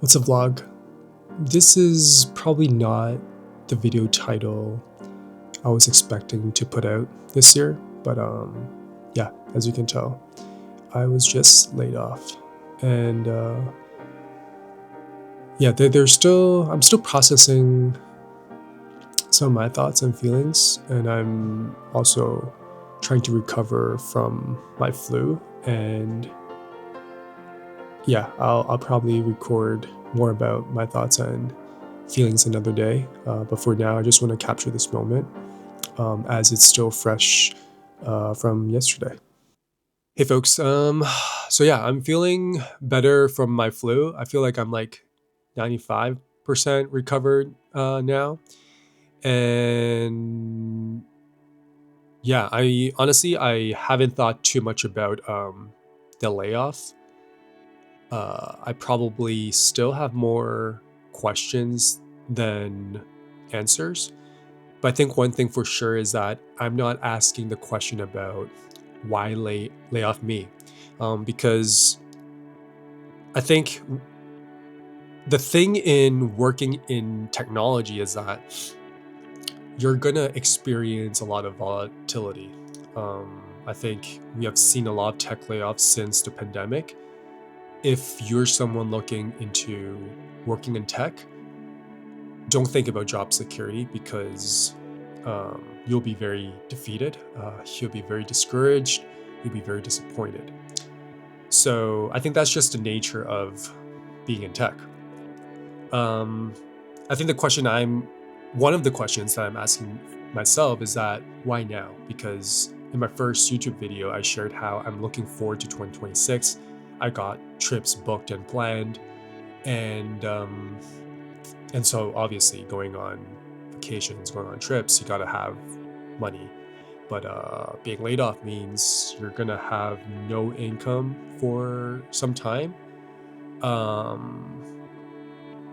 What's a vlog? This is probably not the video title I was expecting to put out this year, but yeah, as you can tell, I was just laid off, and yeah, I'm still processing some of my thoughts and feelings, and I'm also trying to recover from my flu, and yeah, I'll probably record more about my thoughts and feelings another day. But for now, I just want to capture this moment as it's still fresh from yesterday. Hey, folks. So yeah, I'm feeling better from my flu. I feel like I'm like 95% recovered now, and yeah, I haven't thought too much about the layoff. I probably still have more questions than answers. But I think one thing for sure is that I'm not asking the question about why lay off me, because I think the thing in working in technology is that you're gonna experience a lot of volatility. I think we have seen a lot of tech layoffs since the pandemic. If you're someone looking into working in tech, don't think about job security because you'll be very defeated. You'll be very discouraged. You'll be very disappointed. So I think that's just the nature of being in tech. Um, I think one of the questions that I'm asking myself is that why now? Because in my first YouTube video, I shared how I'm looking forward to 2026. I got trips booked and planned, and so obviously going on vacations, going on trips, you gotta have money. But being laid off means you're gonna have no income for some time. Um,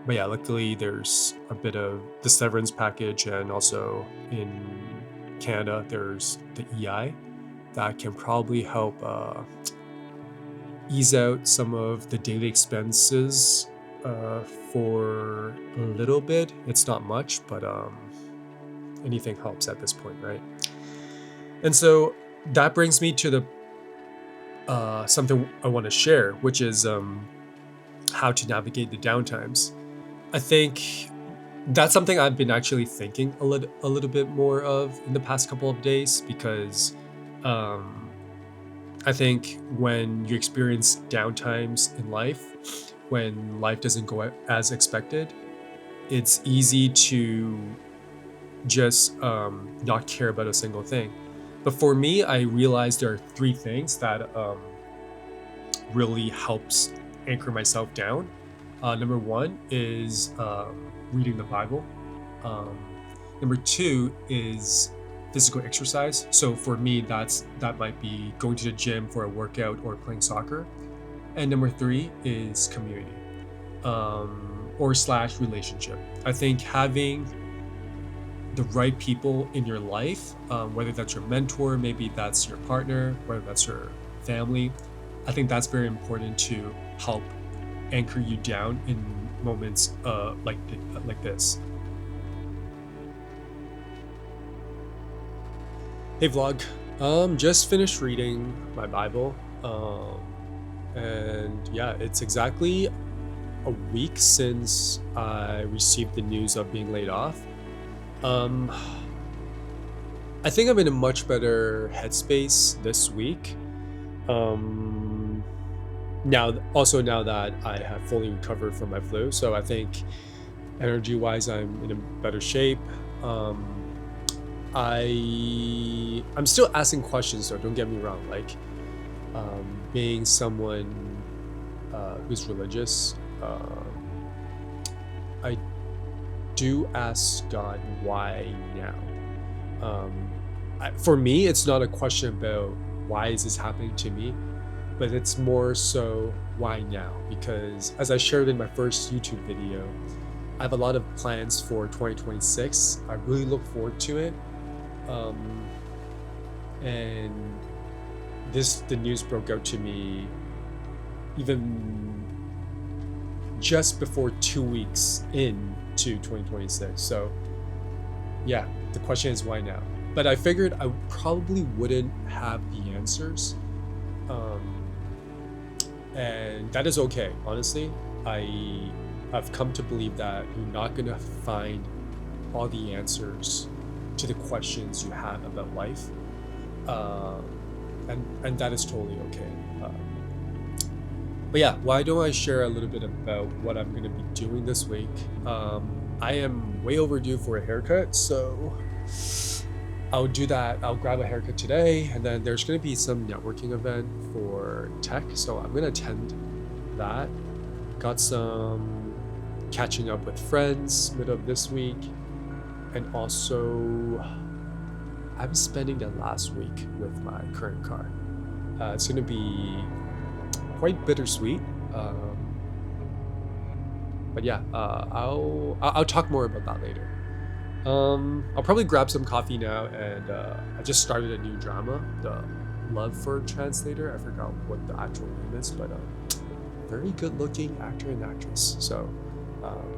but yeah, luckily there's a bit of the severance package, and also in Canada there's the EI that can probably help ease out some of the daily expenses for a little bit. It's not much, but anything helps at this point, right? And so that brings me to the something I want to share, which is how to navigate the downtimes. I think that's something I've been actually thinking a little bit more of in the past couple of days, because um, I think when you experience downtimes in life, when life doesn't go as expected, it's easy to just not care about a single thing. But for me, I realized there are three things that really helps anchor myself down. Number one is reading the Bible. Um, Number two is physical exercise. So for me, that might be going to the gym for a workout or playing soccer. And number three is community, or slash relationship. I think having the right people in your life, whether that's your mentor, maybe that's your partner, whether that's your family, I think that's very important to help anchor you down in moments like this. Hey vlog, just finished reading my Bible, and yeah, it's exactly a week since I received the news of being laid off. Um, I think I'm in a much better headspace this week. Um, now that I have fully recovered from my flu, so I think energy wise, I'm in a better shape. Um, I'm still asking questions though. Don't get me wrong. Like being someone who's religious, I do ask God why now. For me, it's not a question about why is this happening to me, but it's more so why now? Because as I shared in my first YouTube video, I have a lot of plans for 2026. I really look forward to it. Um, and the news broke out to me even just before 2 weeks into 2026. So yeah, the question is why now? But I figured I probably wouldn't have the answers. Um, and that is okay, honestly. I've come to believe that you're not gonna find all the answers to the questions you have about life, um, and that is totally okay. But yeah, why don't I share a little bit about what I'm gonna be doing this week? I am way overdue for a haircut, so I'll do that. I'll grab a haircut today, and then there's gonna be some networking event for tech, so I'm gonna attend that. Got some catching up with friends middle of this week, and also I'm spending the last week with my current car. It's gonna be quite bittersweet, but yeah, I'll talk more about that later. I'll probably grab some coffee now, and I just started a new drama, the Love for Translator. I forgot what the actual name is, but very good looking actor and actress. So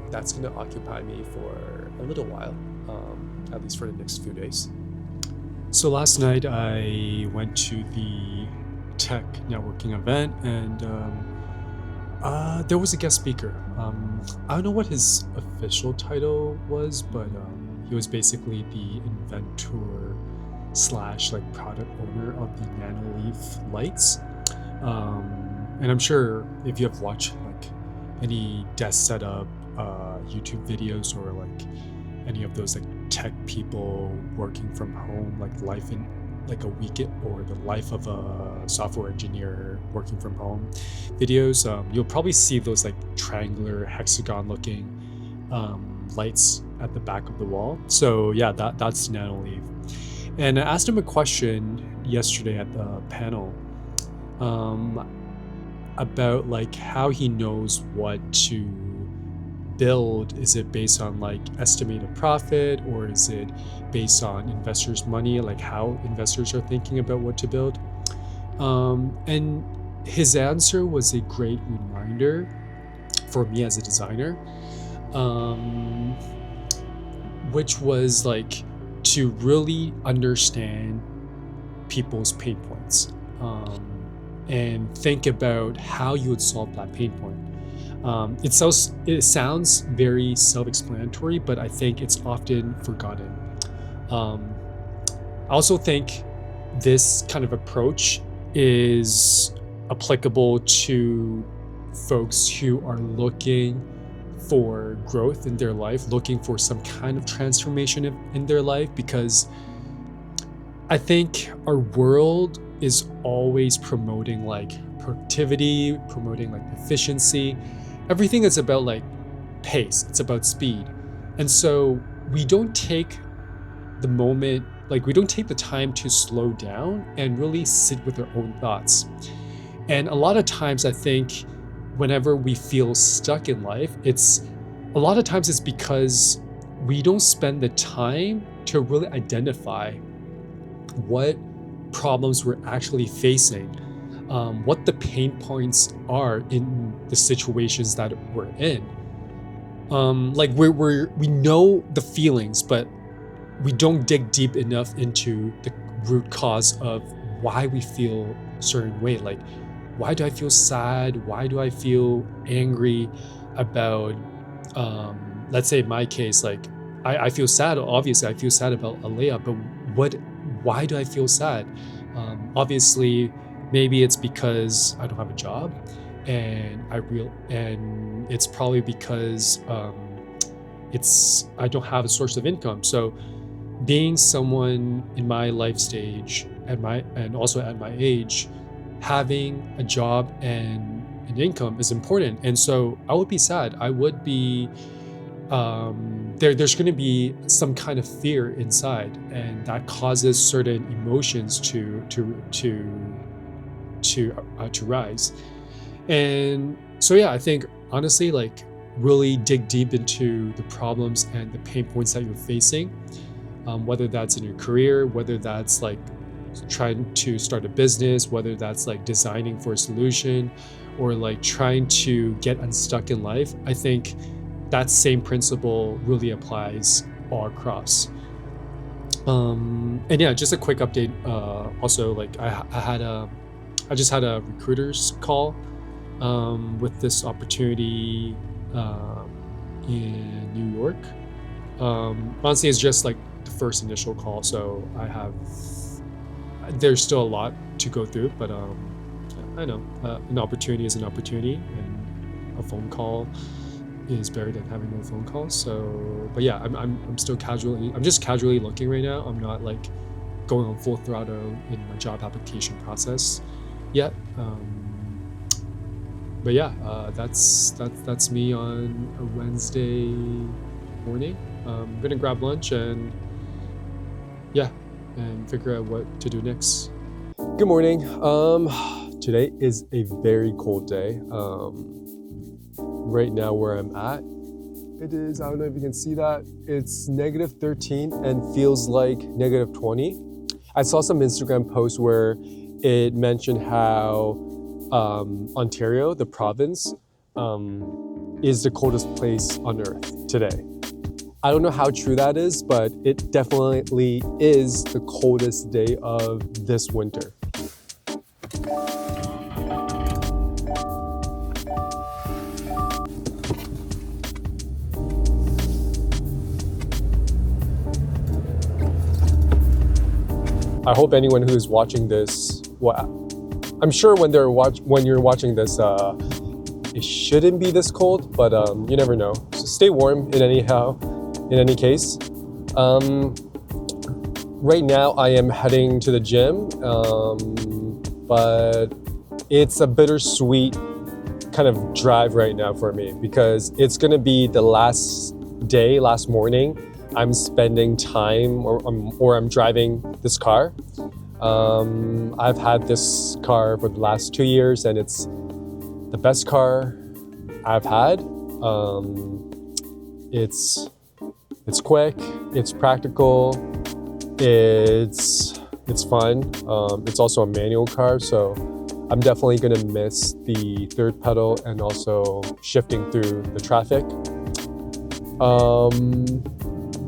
that's gonna occupy me for a little while, at least for the next few days. So last night I went to the tech networking event, and there was a guest speaker. I don't know what his official title was, but he was basically the inventor slash like product owner of the Nanoleaf lights. And I'm sure if you have watched like any desk setup YouTube videos, or like any of those like tech people working from home, like life in like a week, or the life of a software engineer working from home videos, you'll probably see those like triangular hexagon looking lights at the back of the wall. So yeah, that's Nanoleaf. And I asked him a question yesterday at the panel, about like how he knows what to build. Is it based on like estimated profit, or is it based on investors' money, like how investors are thinking about what to build? And his answer was a great reminder for me as a designer, which was like to really understand people's pain points, and think about how you would solve that pain point. It sounds very self-explanatory, but I think it's often forgotten. I also think this kind of approach is applicable to folks who are looking for growth in their life, looking for some kind of transformation in their life, because I think our world is always promoting like productivity, promoting like efficiency. Everything is about like pace, it's about speed. And so we don't take we don't take the time to slow down and really sit with our own thoughts. And a lot of times I think whenever we feel stuck in life, it's because we don't spend the time to really identify what problems we're actually facing, what the pain points are in the situations that we're in. Like we know the feelings, but we don't dig deep enough into the root cause of why we feel a certain way. Like, why do I feel sad? Why do I feel angry about, let's say in my case, like I feel sad. Obviously, I feel sad about a layoff, but why do I feel sad? Obviously, maybe it's because I don't have a job, and it's probably because I don't have a source of income. So being someone in my life stage and also at my age, having a job and an income is important. And so I would be sad. I would be there's going to be some kind of fear inside, and that causes certain emotions to rise. And so yeah, I think honestly, like really dig deep into the problems and the pain points that you're facing, whether that's in your career, whether that's like trying to start a business, whether that's like designing for a solution, or like trying to get unstuck in life, I think that same principle really applies all across. And yeah, just a quick update. Also, like I just had a recruiter's call with this opportunity in New York. Honestly, it's just like the first initial call, so there's still a lot to go through, but I know an opportunity is an opportunity, and a phone call is better than having no phone calls. So, but yeah, I'm just casually looking right now. I'm not like going on full throttle in my job application process yet. But yeah, that's me on a Wednesday morning. I'm gonna grab lunch and figure out what to do next. Good morning. Today is a very cold day. Right now where I'm at, it is, I don't know if you can see that, it's -13 and feels like -20. I saw some Instagram posts where it mentioned how Ontario, the province, is the coldest place on earth today. I don't know how true that is, but it definitely is the coldest day of this winter. I hope anyone who's watching this, I'm sure when you're watching this, it shouldn't be this cold, but you never know. So stay warm in any case. Right now I am heading to the gym, but it's a bittersweet kind of drive right now for me because it's gonna be the last morning I'm spending time or I'm driving this car. I've had this car for the last 2 years and it's the best car I've had. It's quick, it's practical, it's fun. It's also a manual car, so I'm definitely gonna miss the third pedal and also shifting through the traffic.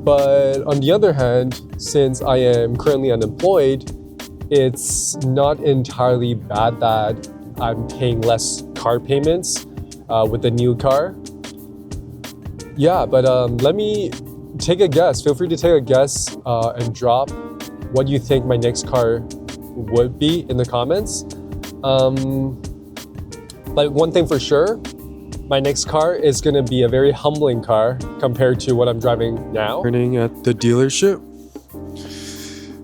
But on the other hand, since I am currently unemployed, it's not entirely bad that I'm paying less car payments with the new car. Yeah, but let me take a guess. Feel free to take a guess and drop what you think my next car would be in the comments. But one thing for sure, my next car is going to be a very humbling car compared to what I'm driving now. Turning at the dealership.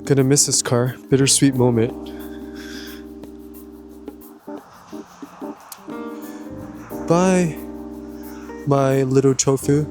Gonna miss this car. Bittersweet moment. Bye, my little tofu.